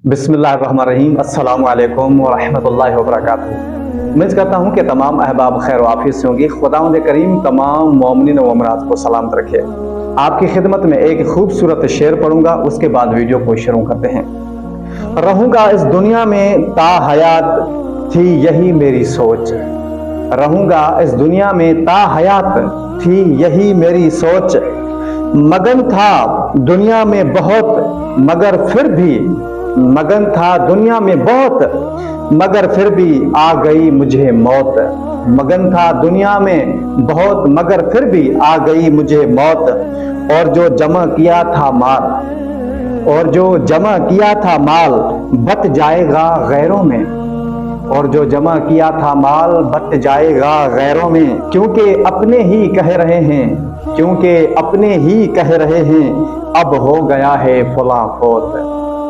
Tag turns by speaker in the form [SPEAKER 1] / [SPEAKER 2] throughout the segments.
[SPEAKER 1] बिस्मिल्लाहिर्रहमानिर्रहीम। अस्सलामु अलैकुम वरहमतुल्लाहि वबरकातुहू। उम्मीद करता हूँ कि तमाम अहबाब खैर वाफियत से होंगे। खुदावंद करीम तमाम मोमिनीन व मोमिनात को सलामत रखे। आपकी खिदमत में एक खूबसूरत शेर पढ़ूंगा, उसके बाद वीडियो को शुरू करते हैं। रहूंगा इस दुनिया में ता हयात थी यही मेरी सोच। रहूंगा इस दुनिया में ता हयात थी यही मेरी सोच। मगन था दुनिया में बहुत मगर फिर भी मगन था दुनिया में बहुत मगर फिर भी आ गई मुझे मौत। मगन था दुनिया में बहुत मगर फिर भी आ गई मुझे मौत। और जो जमा किया था माल बट जाएगा गैरों में। और जो जमा किया था माल बट जाएगा गैरों में। क्योंकि अपने ही कह रहे हैं अब हो गया है फलां फौत।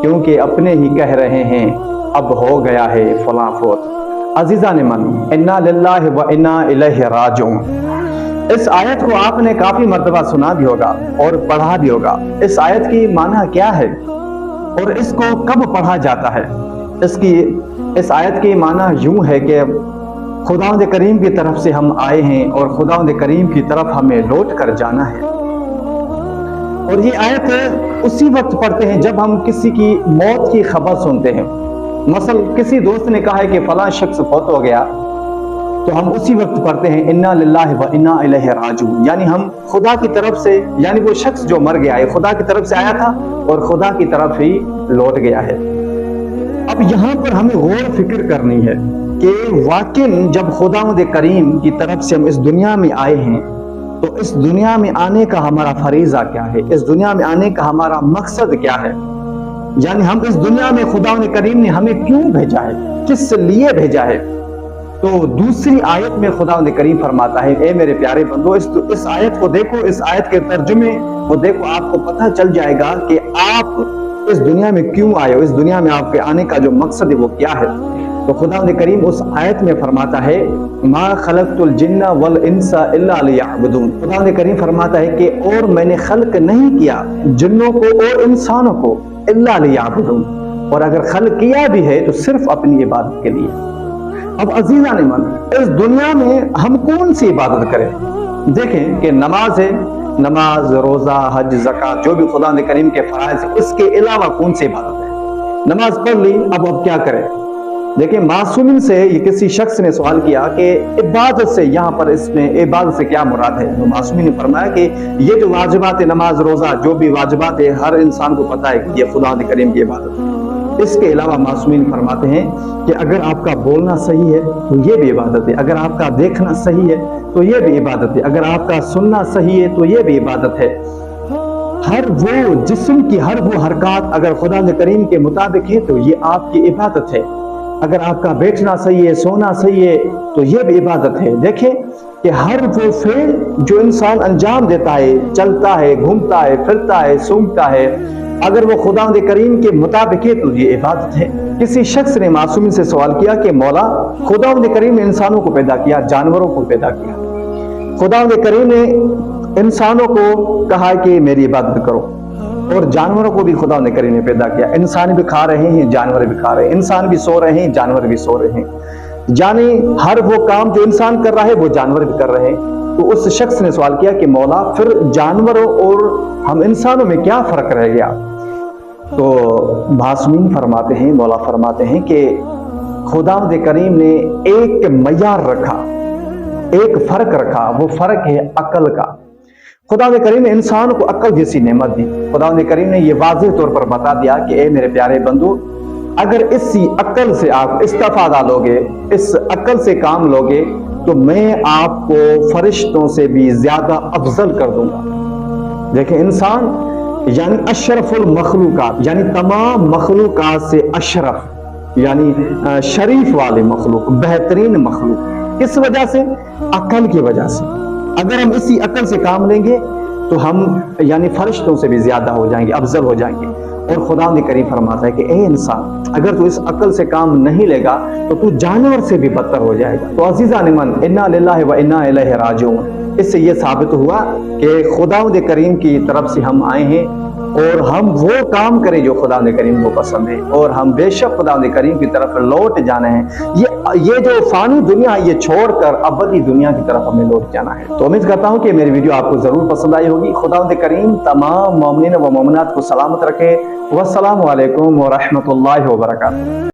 [SPEAKER 1] क्योंकि अपने ही कह रहे हैं अब हो गया है फलां फौत। अजीज़ान मन, इन्ना लिल्लाहि व इन्ना इलैहि राजिऊन। इस आयत को आपने काफी मर्तबा सुना भी होगा और पढ़ा भी होगा। इस आयत की माना क्या है और इसको कब पढ़ा जाता है? इस आयत की माना यूं है कि खुदावंद करीम की तरफ से हम आए हैं और खुदावंद करीम की तरफ हमें लौट कर जाना है। और ये आयत उसी वक्त पढ़ते हैं जब हम किसी की मौत की खबर सुनते हैं। मसल किसी दोस्त ने कहा है कि फलां शख्स फौत हो गया, तो हम उसी वक्त पढ़ते हैं इन्ना लिल्लाहि व इन्ना इलैहि राजिऊन। यानी हम खुदा की तरफ से, यानी वो शख्स जो मर गया है खुदा की तरफ से आया था और खुदा की तरफ ही लौट गया है। अब यहाँ पर हमें गौर फिक्र करनी है कि वाकिन जब खुदावंद करीम की तरफ से हम इस दुनिया में आए हैं, तो इस दुनिया में आने का हमारा फरीजा क्या है, इस दुनिया में आने का हमारा मकसद क्या है। यानी हम इस दुनिया में खुदावंद करीम ने हमें क्यों भेजा है, किस लिए भेजा है। तो दूसरी आयत में खुदावंद करीम फरमाता है, ए मेरे प्यारे बंदो, इस आयत को देखो, इस आयत के तर्जुमे को देखो, आपको पता चल जाएगा कि आप इस दुनिया में क्यों आए हो, इस दुनिया में आपके आने का जो मकसद है वो क्या है। तो खुदावंद करीम उस आयत में फरमाता है, मा खलक़तुल जिन्ना वल इंसा इल्ला लियअबुदून। खुदावंद करीम फरमाता है कि और मैंने खल्क नहीं किया जिन्नों को और इंसानों को इल्ला लियअबुदून, और अगर खल्क किया भी है तो सिर्फ अपनी इबादत के लिए। अब अजीज़ान मन, इस दुनिया में हम कौन सी इबादत करें? देखें कि नमाज है, नमाज, रोजा, हज, ज़कात, जो भी खुदावंद करीम के फराइज़ है, इसके अलावा कौन सी इबादत है? नमाज पढ़ ली, अब क्या करें? देखिए, मासूमिन से ये किसी शख्स ने सवाल किया कि इबादत से, यहाँ पर इसमें इबादत से क्या मुराद है? तो मासूमिन ने फरमाया कि ये जो वाजिबात है, नमाज, रोजा, जो भी वाजिबात है, हर इंसान को पता है कि ये खुदावंद करीम की इबादत है। इसके अलावा मासूमिन फरमाते हैं कि अगर आपका बोलना सही है तो ये भी इबादत है, अगर आपका देखना सही है तो ये भी इबादत है, अगर आपका सुनना सही है तो ये भी इबादत है। हर वो जिस्म की हर वो हरकत अगर खुदावंद करीम के मुताबिक है तो ये आपकी इबादत है। अगर आपका बैठना सही है, सोना सही है तो ये भी इबादत है। देखें कि हर वो फेल जो इंसान अंजाम देता है, चलता है, घूमता है, फिरता है, सूंघता है, अगर वो खुदावंद करीम के मुताबिक है तो ये इबादत है। किसी शख्स ने मासूमिन से सवाल किया कि मौला, खुदावंद करीम ने इंसानों को पैदा किया, जानवरों को पैदा किया, खुदावंद करीम ने इंसानों को कहा कि मेरी इबादत करो, और जानवरों को भी खुदावंद करीम ने पैदा किया। इंसान भी खा रहे हैं, जानवर भी खा रहे हैं, इंसान भी सो रहे हैं, जानवर भी सो रहे हैं। यानी हर वो काम जो इंसान कर रहा है वो जानवर भी कर रहे हैं। तो उस शख्स ने सवाल किया कि मौला, फिर जानवरों और हम इंसानों में क्या फर्क रह गया? तो मासूमीन फरमाते हैं, मौला फरमाते हैं कि खुदावंद करीम ने एक मयार रखा, एक फर्क रखा, वो फर्क है अकल का। खुदावंद करीम ने इंसान को अकल जैसी नेमत दी। खुदावंद करीम ने ये वाज़ेह तौर पर बता दिया कि ए मेरे प्यारे बंधु, अगर इसी अकल से आप इस्तिफादा लोगे, इस अकल से काम लोगे, तो मैं आपको फरिश्तों से भी ज्यादा अफजल कर दूंगा। देखें, इंसान यानी अशरफुल मखलूकात, यानी तमाम मखलूकात से अशरफ, यानी शरीफ वाले मखलूक, बेहतरीन मखलूक। किस वजह से? अकल की वजह से। अगर हम इसी अकल से काम लेंगे तो हम यानी फरिश्तों से भी ज्यादा हो जाएंगे, अफजल हो जाएंगे। और खुदावंद करीम फरमाता है कि ए इंसान, अगर तू इस अकल से काम नहीं लेगा तो तू जानवर से भी बदतर हो जाएगा। तो अजीज़ान मन, इन्ना लिल्लाहि व इन्ना इलैहि राजिऊन। اس سے یہ ثابت ہوا کہ خداوند کریم کی طرف سے ہم آئے ہیں اور ہم وہ کام کریں جو خداوند کریم کو پسند ہے، اور ہم بے شک خداوند کریم کی طرف لوٹ جانا ہے۔ یہ جو فانی دنیا ہے یہ چھوڑ کر ابدی دنیا کی طرف ہمیں لوٹ جانا ہے۔ تو امید کرتا ہوں کہ میری ویڈیو آپ کو ضرور پسند آئی ہوگی۔ خداوند کریم تمام مومنین و مومنات کو سلامت رکھے۔ والسلام علیکم ورحمۃ اللہ وبرکاتہ۔